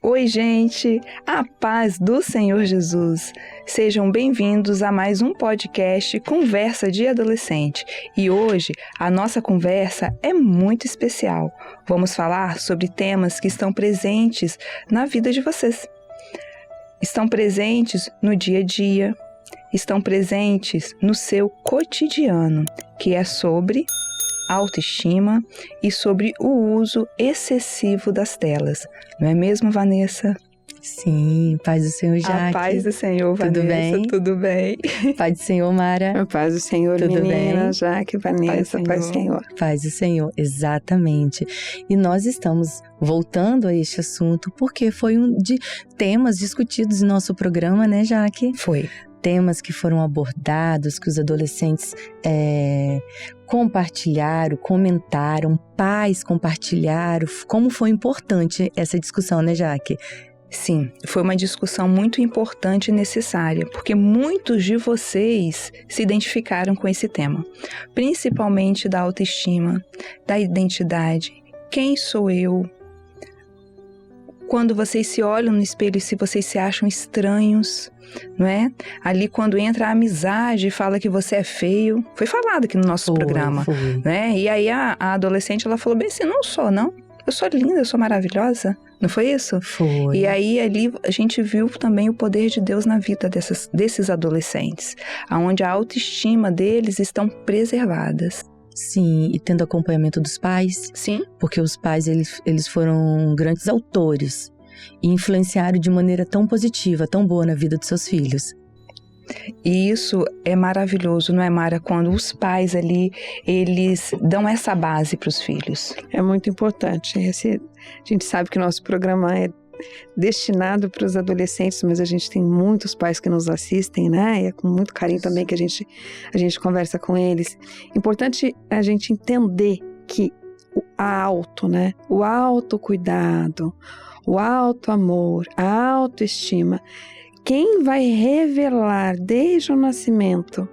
Oi, gente! A paz do Senhor Jesus! Sejam bem-vindos a mais um podcast Conversa de Adolescente. E hoje a nossa conversa é muito especial. Vamos falar sobre temas que estão presentes na vida de vocês. Estão presentes no dia a dia, estão presentes no seu cotidiano, que é sobre autoestima e sobre o uso excessivo das telas. Não é mesmo, Vanessa? Sim, paz do Senhor, Jaque. A paz do Senhor, Vanessa. Tudo bem? Tudo bem. Paz do Senhor, Mara. A paz do Senhor, Tudo menina, bem? Jaque, Vanessa, paz do Senhor. Paz do Senhor, exatamente. E nós estamos voltando a este assunto porque foi um de temas discutidos em nosso programa, né, Jaque? Foi. Temas que foram abordados, que os adolescentes compartilharam, comentaram, pais compartilharam. Como foi importante essa discussão, né, Jaque? Sim, foi uma discussão muito importante e necessária, porque muitos de vocês se identificaram com esse tema, principalmente da autoestima, da identidade. Quem sou eu? Quando vocês se olham no espelho, se vocês se acham estranhos, não é? Ali quando entra a amizade e fala que você é feio, foi falado aqui no nosso programa, né? E aí a adolescente, ela falou bem assim, não sou, não. Eu sou linda, eu sou maravilhosa. Não foi isso? Foi. E aí ali a gente viu também o poder de Deus na vida desses adolescentes, onde a autoestima deles estão preservadas. Sim, e tendo acompanhamento dos pais. Sim. Porque os pais, eles foram grandes autores e influenciaram de maneira tão positiva, tão boa na vida dos seus filhos. E isso é maravilhoso, não é, Mara? Quando os pais ali, eles dão essa base para os filhos. É muito importante. A gente sabe que o nosso programa é destinado para os adolescentes, mas a gente tem muitos pais que nos assistem, né? E é com muito carinho também que a gente conversa com eles. Importante a gente entender que o autocuidado, o autoamor, a autoestima, quem vai revelar desde o nascimento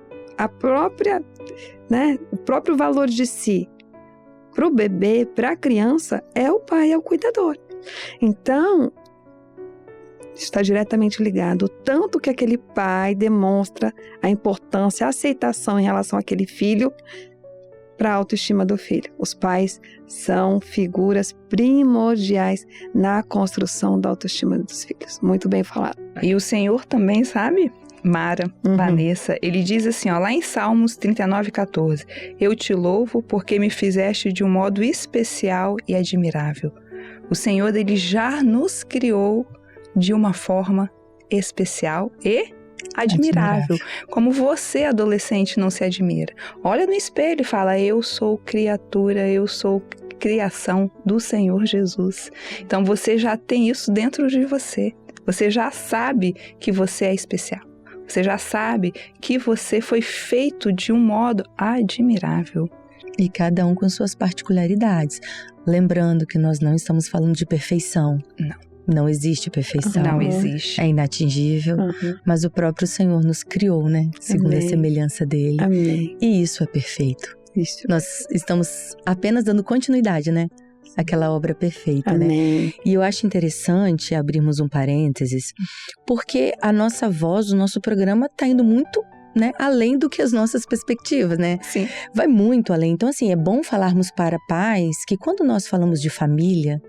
o próprio valor de si para o bebê, para a criança, é o pai, é o cuidador. Então, está diretamente ligado o tanto que aquele pai demonstra a importância, a aceitação em relação àquele filho para a autoestima do filho. Os pais são figuras primordiais na construção da autoestima dos filhos. Muito bem falado. E o Senhor também, sabe, Mara, Vanessa, ele diz assim, ó, lá em Salmos 39:14, eu te louvo porque me fizeste de um modo especial e admirável. O Senhor, ele já nos criou de uma forma especial e admirável. Como você, adolescente, não se admira? Olha no espelho e fala, eu sou criatura, eu sou criação do Senhor Jesus. Então você já tem isso dentro de você. Você já sabe que você é especial. Você já sabe que você foi feito de um modo admirável. E cada um com suas particularidades. Lembrando que nós não estamos falando de perfeição. Não existe perfeição. Não existe. É inatingível. Mas o próprio Senhor nos criou, né? Segundo a semelhança dele. Amém. E isso é perfeito. Isso. Nós estamos apenas dando continuidade, né? Aquela obra perfeita, Amém. né? E eu acho interessante abrirmos um parênteses, porque a nossa voz, o nosso programa está indo muito, né, além do que as nossas perspectivas, né? Sim. Vai muito além. Então, assim, é bom falarmos para pais que quando nós falamos de família,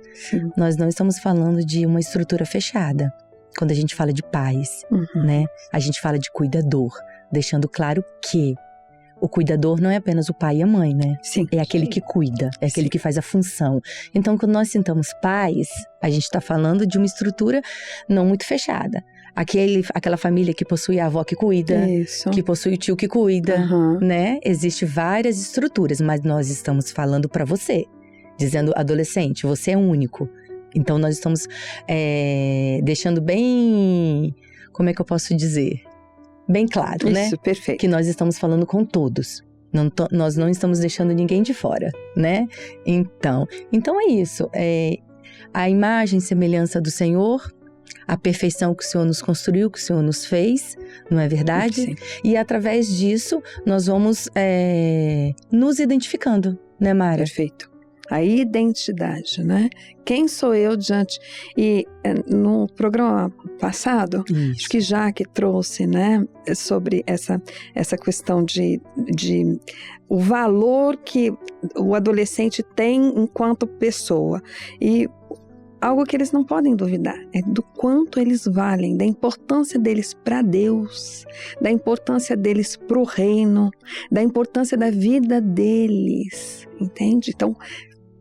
nós não estamos falando de uma estrutura fechada. Quando a gente fala de pais, né? A gente fala de cuidador, deixando claro que o cuidador não é apenas o pai e a mãe, né? Sim. É aquele que cuida, é aquele que faz a função. Então, quando nós sentamos pais, a gente está falando de uma estrutura não muito fechada. Aquela família que possui a avó que cuida, que possui o tio que cuida, né? Existem várias estruturas, mas nós estamos falando para você, dizendo, adolescente, você é único. Então, nós estamos deixando bem, como é que eu posso dizer? Bem claro, né? Isso, perfeito. Que nós estamos falando com todos. Nós não estamos deixando ninguém de fora, né? Então é isso. A imagem e semelhança do Senhor, a perfeição que o Senhor nos construiu, que o Senhor nos fez, não é verdade? Sim. E através disso, nós vamos nos identificando, né, Mara? Perfeito. a identidade, né? Quem sou eu diante... E no programa passado, acho que Jaque trouxe, né, sobre essa questão de o valor que o adolescente tem enquanto pessoa. E algo que eles não podem duvidar é do quanto eles valem, da importância deles para Deus, da importância deles para o reino, da importância da vida deles, entende? Então,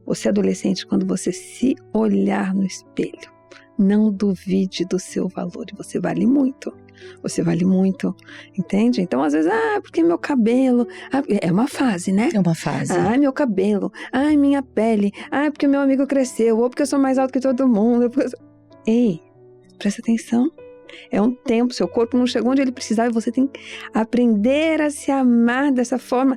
você adolescente, quando você se olhar no espelho, não duvide do seu valor, e você vale muito. Você vale muito, entende? Então, às vezes, porque meu cabelo... é uma fase, né? É uma fase. Meu cabelo. Minha pele. Porque meu amigo cresceu. Ou porque eu sou mais alto que todo mundo. Ei, presta atenção. É um tempo, seu corpo não chegou onde ele precisava e você tem que aprender a se amar dessa forma.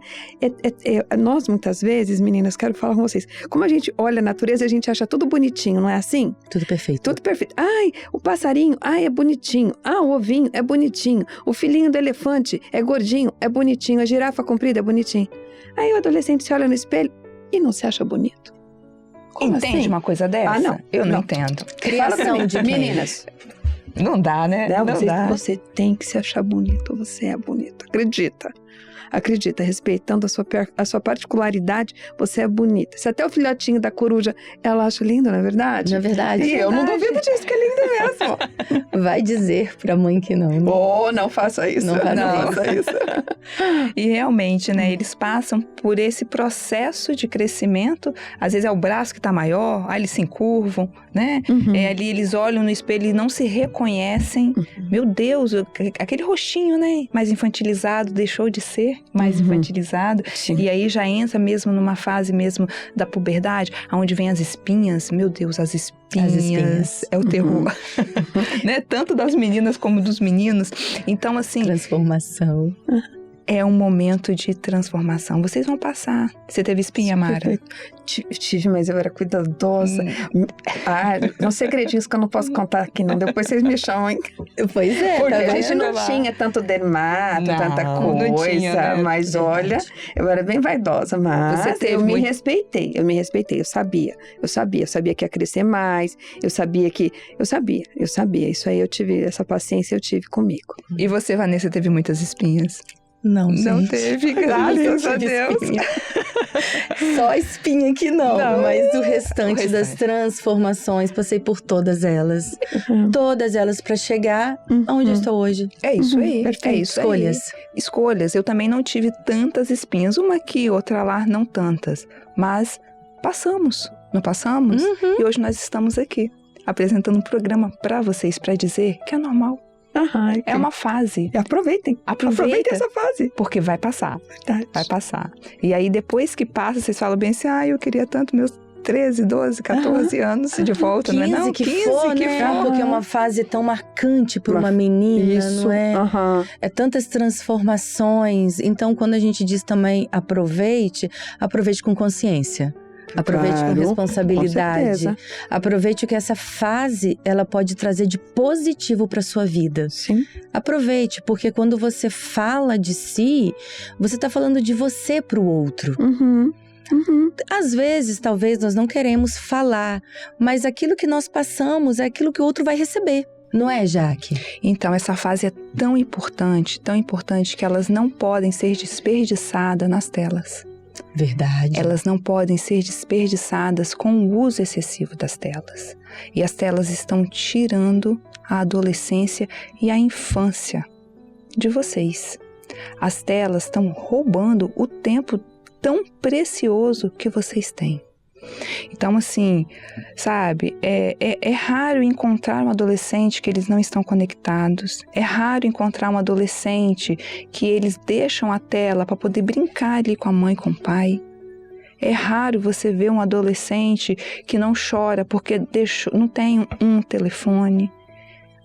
Nós, muitas vezes, meninas, quero falar com vocês, como a gente olha a natureza, a gente acha tudo bonitinho, não é assim? Tudo perfeito. Tudo perfeito. O passarinho, é bonitinho. O ovinho é bonitinho. O filhinho do elefante é gordinho, é bonitinho. A girafa comprida é bonitinho. Aí o adolescente se olha no espelho e não se acha bonito. Como Entende assim? Uma coisa dessa? Não. Eu não entendo. Criação de meninas. Não dá, né? Não dá. Você tem que se achar bonito, você é bonito. Acredita, respeitando a sua particularidade, você é bonita. Se até o filhotinho da coruja, ela acha lindo, não é verdade? Não é verdade. E eu não duvido disso, que é lindo mesmo. Vai dizer pra mãe que não. Não faça isso. Não faça isso. E realmente, né, eles passam por esse processo de crescimento. Às vezes é o braço que tá maior, aí eles se encurvam, né? Ali eles olham no espelho e não se reconhecem. Meu Deus, aquele rostinho, né, mais infantilizado, deixou de ser mais infantilizado. Sim. E aí já entra mesmo numa fase mesmo da puberdade, onde vem as espinhas. Meu Deus, as espinhas. É o terror. Né? Tanto das meninas como dos meninos. Então, assim... Transformação. é um momento de transformação. Vocês vão passar. Você teve espinha, Mara? Tive, mas eu era cuidadosa. Não segredinhos que eu não posso contar aqui, não. Depois vocês me chamam, hein? Pois é. Porque a gente não tinha tanto dermato, tanta coisa. Não tinha, né? Mas olha, eu era bem vaidosa, mas me respeitei. Eu me respeitei. Eu sabia que ia crescer mais. Eu sabia. Isso aí eu tive, essa paciência eu tive comigo. E você, Vanessa, teve muitas espinhas? Não, gente. Não teve, graças a Deus. Só espinha que não, mas o restante das transformações, passei por todas elas. Todas elas para chegar onde eu estou hoje. É isso aí. Perfeito. É isso Escolhas. Aí. Escolhas. Eu também não tive tantas espinhas. Uma aqui, outra lá, não tantas. Mas passamos, não passamos? E hoje nós estamos aqui, apresentando um programa para vocês, para dizer que é normal. É uma fase. Aproveitem essa fase. Porque vai passar. Verdade. Vai passar. E aí, depois que passa, vocês falam bem assim, eu queria tanto meus 13, 12, 14 anos de volta, 15 não é não? Que 15 for, que né? For. Porque é uma fase tão marcante para uma menina, isso. Não é? É tantas transformações. Então, quando a gente diz também aproveite com consciência. Aproveite com responsabilidade. Com aproveite o que essa fase ela pode trazer de positivo para sua vida. Sim. Aproveite, porque quando você fala de si, você está falando de você para o outro. Às vezes, talvez nós não queremos falar, mas aquilo que nós passamos é aquilo que o outro vai receber. Não é, Jaque? Então, essa fase é tão importante que elas não podem ser desperdiçadas nas telas. Verdade. Elas não podem ser desperdiçadas com o uso excessivo das telas. E as telas estão tirando a adolescência e a infância de vocês. As telas estão roubando o tempo tão precioso que vocês têm. Então, assim, sabe, é raro encontrar um adolescente que eles não estão conectados. É raro encontrar um adolescente que eles deixam a tela para poder brincar ali com a mãe, com o pai. É raro você ver um adolescente que não chora porque não tem um telefone.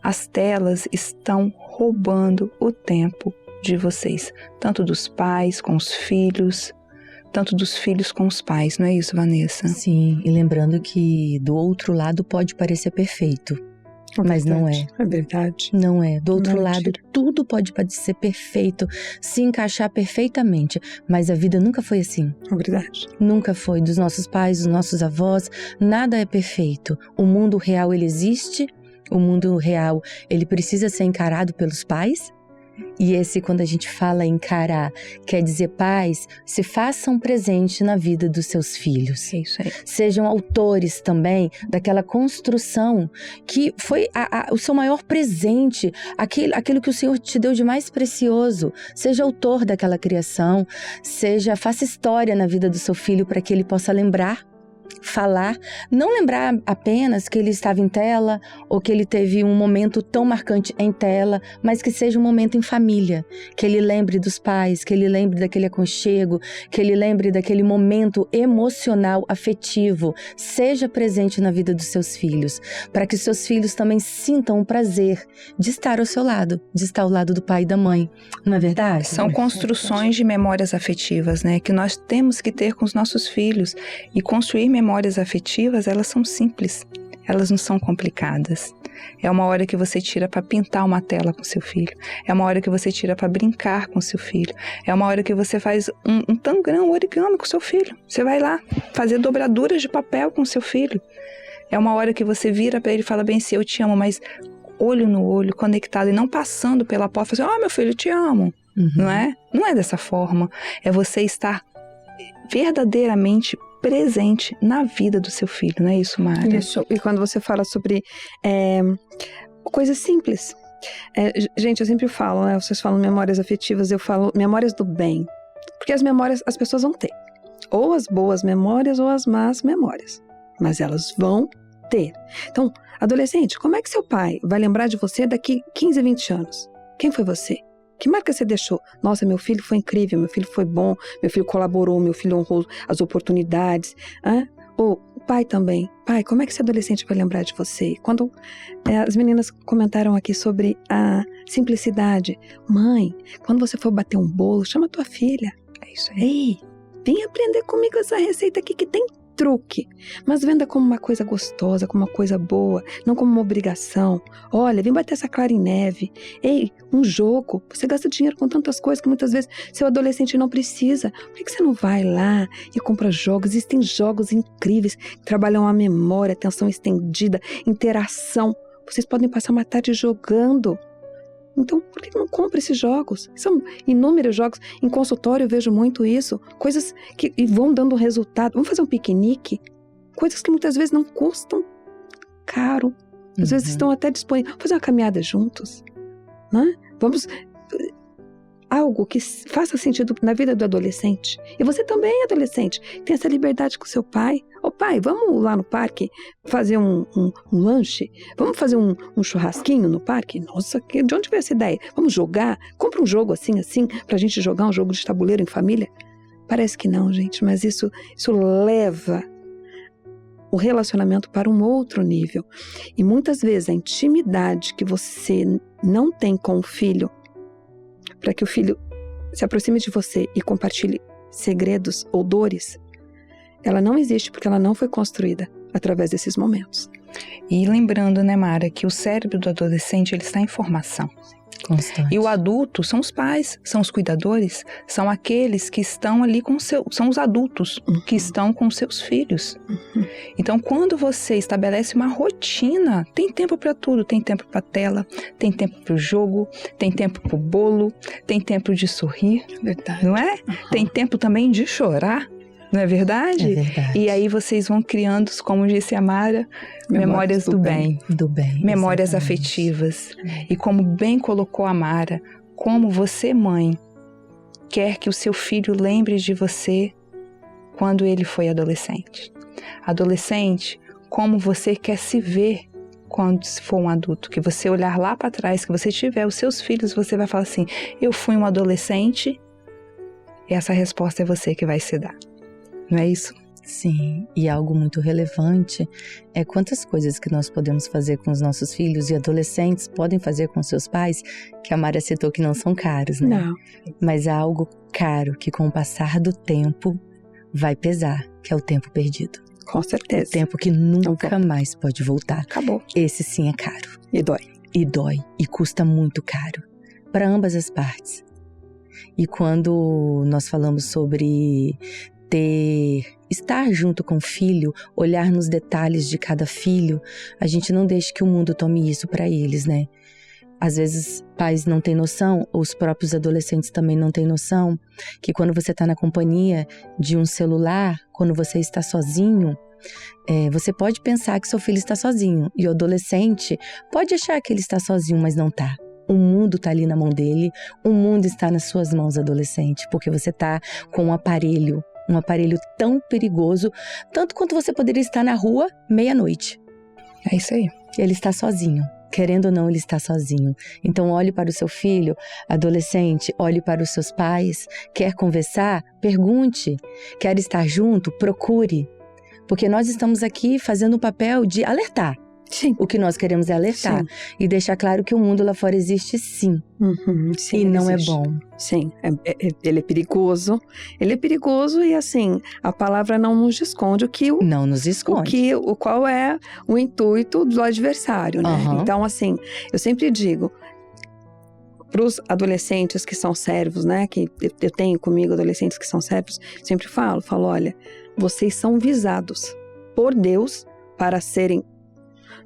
As telas estão roubando o tempo de vocês, tanto dos pais com os filhos, tanto dos filhos com os pais, não é isso, Vanessa? Sim, e lembrando que do outro lado pode parecer perfeito. Mas não é. É verdade. Não é. Do outro lado, Mentira. tudo pode ser perfeito, se encaixar perfeitamente. Mas a vida nunca foi assim. É verdade. Nunca foi. Dos nossos pais, dos nossos avós, nada é perfeito. O mundo real, ele existe. O mundo real, ele precisa ser encarado pelos pais. E esse, quando a gente fala encarar, quer dizer, pais, se façam presente na vida dos seus filhos. É isso aí. Sejam autores também daquela construção que foi o seu maior presente, aquilo que o Senhor te deu de mais precioso. Seja autor daquela criação, faça história na vida do seu filho para que ele possa lembrar, falar, não lembrar apenas que ele estava em tela ou que ele teve um momento tão marcante em tela, mas que seja um momento em família, que ele lembre dos pais, que ele lembre daquele aconchego, que ele lembre daquele momento emocional, afetivo. Seja presente na vida dos seus filhos, para que seus filhos também sintam o prazer de estar ao seu lado, de estar ao lado do pai e da mãe. Não é verdade? São construções de memórias afetivas, né? Que nós temos que ter com os nossos filhos. E construir memórias afetivas, elas são simples, elas não são complicadas. É uma hora que você tira para pintar uma tela com seu filho. É uma hora que você tira para brincar com seu filho. É uma hora que você faz um tangram, um origami com seu filho. Você vai lá fazer dobraduras de papel com seu filho. É uma hora que você vira para ele e fala bem assim, eu te amo, mas olho no olho, conectado e não passando pela porta, assim, meu filho, eu te amo. Não é? Não é dessa forma. É você estar verdadeiramente presente na vida do seu filho, não é isso, Mara? Isso. E quando você fala sobre coisas simples. Gente, eu sempre falo, né? Vocês falam memórias afetivas, eu falo memórias do bem. Porque as memórias as pessoas vão ter. Ou as boas memórias ou as más memórias. Mas elas vão ter. Então, adolescente, como é que seu pai vai lembrar de você daqui 15, 20 anos? Quem foi você? Que marca você deixou? Nossa, meu filho foi incrível, meu filho foi bom, meu filho colaborou, meu filho honrou as oportunidades. Ou o pai também. Pai, como é que esse adolescente vai lembrar de você? Quando as meninas comentaram aqui sobre a simplicidade. Mãe, quando você for bater um bolo, chama tua filha. É isso aí. Ei, vem aprender comigo essa receita aqui que tem truque, mas venda como uma coisa gostosa, como uma coisa boa, não como uma obrigação. Olha, vem bater essa clara em neve. Ei, um jogo. Você gasta dinheiro com tantas coisas que muitas vezes seu adolescente não precisa. Por que você não vai lá e compra jogos? Existem jogos incríveis que trabalham a memória, atenção estendida, interação. Vocês podem passar uma tarde jogando. Então, por que não compra esses jogos? São inúmeros jogos. Em consultório eu vejo muito isso. Coisas que vão dando resultado. Vamos fazer um piquenique? Coisas que muitas vezes não custam caro. Às vezes estão até disponíveis. Vamos fazer uma caminhada juntos. Né? Vamos... Algo que faça sentido na vida do adolescente. E você também, adolescente, tem essa liberdade com seu pai. Ô pai, vamos lá no parque fazer um lanche? Vamos fazer um churrasquinho no parque? Nossa, de onde veio essa ideia? Vamos jogar? Compra um jogo assim, pra gente jogar um jogo de tabuleiro em família? Parece que não, gente, mas isso leva o relacionamento para um outro nível. E muitas vezes a intimidade que você não tem com o filho, para que o filho se aproxime de você e compartilhe segredos ou dores, ela não existe porque ela não foi construída através desses momentos. E lembrando, né, Mara, que o cérebro do adolescente, ele está em formação. Constante. E o adulto são os pais, são os cuidadores, são aqueles que estão ali são os adultos que estão com seus filhos. Então, quando você estabelece uma rotina, tem tempo para tudo, tem tempo para tela, tem tempo para o jogo, tem tempo para o bolo, tem tempo de sorrir, Verdade. não é? Tem tempo também de chorar. Não é verdade? É verdade. E aí vocês vão criando, como disse a Mara, memórias do bem. Do bem. Memórias Exatamente. Afetivas. E como bem colocou a Mara, como você, mãe, quer que o seu filho lembre de você quando ele foi adolescente. Adolescente, como você quer se ver quando for um adulto. Que você olhar lá para trás, que você tiver os seus filhos, você vai falar assim, eu fui um adolescente, e essa resposta é você que vai se dar. Não é isso? Sim, e algo muito relevante é quantas coisas que nós podemos fazer com os nossos filhos e adolescentes podem fazer com seus pais, que a Mara citou que não são caros, né? Não. Mas há algo caro que com o passar do tempo vai pesar, que é o tempo perdido. Com certeza. Tempo que nunca mais pode voltar. Acabou. Esse sim é caro. E dói. E dói. E custa muito caro. Para ambas as partes. E quando nós falamos sobre estar junto com o filho, olhar nos detalhes de cada filho, a gente não deixa que o mundo tome isso para eles, né? Às vezes pais não têm noção, ou os próprios adolescentes também não têm noção, que quando você está na companhia de um celular, quando você está sozinho, você pode pensar que seu filho está sozinho. E o adolescente pode achar que ele está sozinho, mas não está. O mundo está ali na mão dele, o mundo está nas suas mãos, adolescente, porque você está com um aparelho tão perigoso, tanto quanto você poderia estar na rua meia-noite. É isso aí. Ele está sozinho. Querendo ou não, ele está sozinho. Então, olhe para o seu filho, adolescente, olhe para os seus pais. Quer conversar? Pergunte. Quer estar junto? Procure. Porque nós estamos aqui fazendo o papel de alertar. Sim. O que nós queremos é alertar. Sim. E deixar claro que o mundo lá fora existe sim. Sim, e não existe. É bom. Sim, ele é perigoso. Ele é perigoso e assim, a palavra não nos esconde não nos esconde. Qual é o intuito do adversário, né? Então, assim, eu sempre digo para os adolescentes que são servos, né? Que eu tenho comigo adolescentes que são servos, sempre falo, olha, vocês são visados por Deus para serem,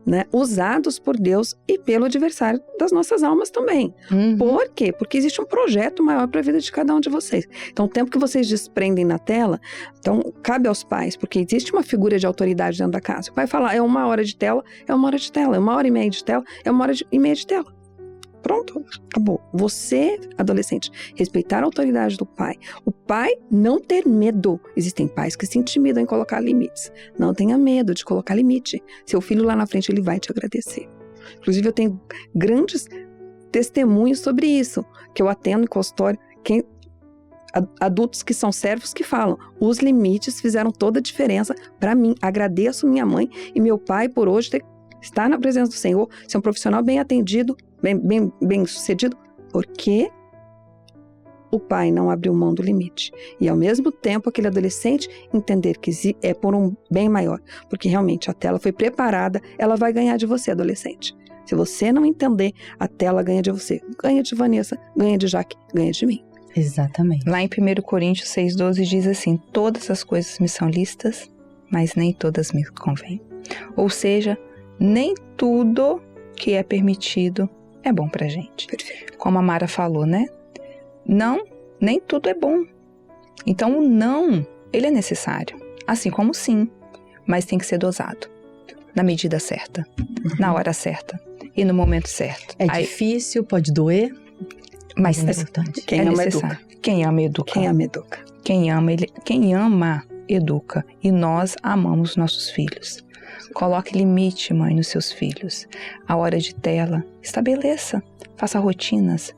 né, usados por Deus e pelo adversário das nossas almas também. Por quê? Porque existe um projeto maior para a vida de cada um de vocês. Então, o tempo que vocês desprendem na tela, então, cabe aos pais, porque existe uma figura de autoridade dentro da casa. O pai fala, é 1 hora de tela, é 1 hora de tela, é 1h30 de tela, é 1h30 de tela. Pronto, acabou. Você, adolescente, respeitar a autoridade do pai. O pai não ter medo. Existem pais que se intimidam em colocar limites. Não tenha medo de colocar limite. Seu filho lá na frente, ele vai te agradecer. Inclusive, eu tenho grandes testemunhos sobre isso, que eu atendo em consultório. Adultos que são servos que falam, os limites fizeram toda a diferença para mim. Agradeço minha mãe e meu pai por hoje estar na presença do Senhor, ser um profissional bem atendido, bem sucedido, porque o pai não abriu mão do limite. E ao mesmo tempo, aquele adolescente entender que é por um bem maior, porque realmente a tela foi preparada, ela vai ganhar de você, adolescente. Se você não entender, a tela ganha de você. Ganha de Vanessa, ganha de Jaque, ganha de mim. Exatamente. Lá em 1 Coríntios 6,12 diz assim, todas as coisas me são lícitas, mas nem todas me convêm. Ou seja, nem tudo que é permitido é bom pra gente. Perfeito. Como a Mara falou, né? Não, nem tudo é bom. Então o não, ele é necessário. Assim como o sim, mas tem que ser dosado. Na medida certa, na hora certa e no momento certo. É difícil, pode doer, mas é importante. Quem ama educa. Quem ama educa. Quem ama educa. Quem ama educa. E nós amamos nossos filhos. Coloque limite, mãe, nos seus filhos. A hora de tela, estabeleça. Faça rotinas,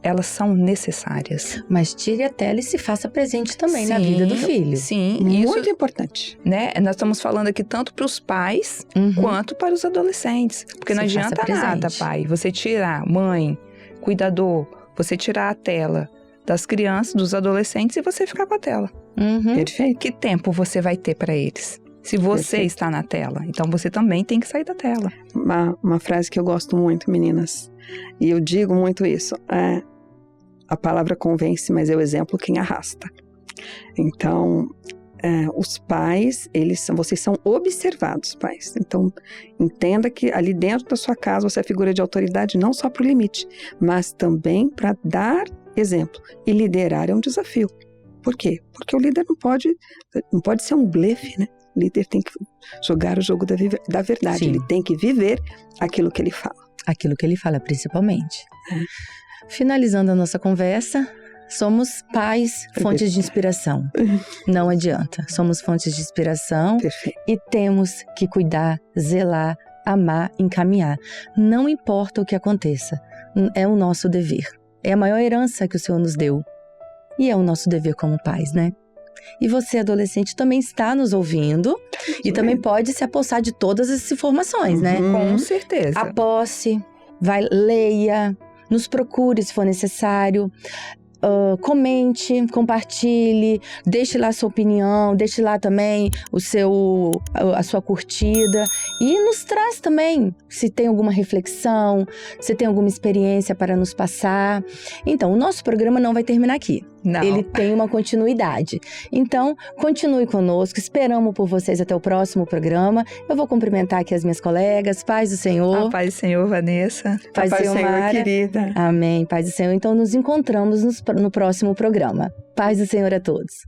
elas são necessárias. Mas tire a tela e se faça presente também na vida do filho. Sim, muito importante. Né? Nós estamos falando aqui tanto para os pais quanto para os adolescentes. Porque não adianta nada, pai, você tirar, mãe, cuidador, você tirar a tela das crianças, dos adolescentes e você ficar com a tela. Perfeito. Que tempo você vai ter para eles? Se você está na tela, então você também tem que sair da tela. Uma frase que eu gosto muito, meninas, e eu digo muito isso, a palavra convence, mas é o exemplo quem arrasta. Então, os pais, vocês são observados, pais. Então, entenda que ali dentro da sua casa você é figura de autoridade não só para o limite, mas também para dar exemplo. E liderar é um desafio. Por quê? Porque o líder não pode ser um blefe, né? O líder tem que jogar o jogo da verdade. Sim. Ele tem que viver aquilo que ele fala. Aquilo que ele fala, principalmente. Finalizando a nossa conversa, somos pais, fontes de inspiração. Não adianta. Somos fontes de inspiração. Perfeito. E temos que cuidar, zelar, amar, encaminhar. Não importa o que aconteça. É o nosso dever. É a maior herança que o Senhor nos deu. E é o nosso dever como pais, né? E você, adolescente, também está nos ouvindo e também pode se apossar de todas essas informações, né? Com certeza. Aposse, leia, nos procure se for necessário. comente, compartilhe, deixe lá a sua opinião, deixe lá também a sua curtida e nos traz também se tem alguma reflexão, se tem alguma experiência para nos passar. Então, o nosso programa não vai terminar aqui. Não. Ele tem uma continuidade. Então, continue conosco. Esperamos por vocês até o próximo programa. Eu vou cumprimentar aqui as minhas colegas. Paz do Senhor. A paz do Senhor, Vanessa. Paz do Senhor, Mara. Querida. Amém. Paz do Senhor. Então, nos encontramos no próximo programa. Paz do Senhor a todos.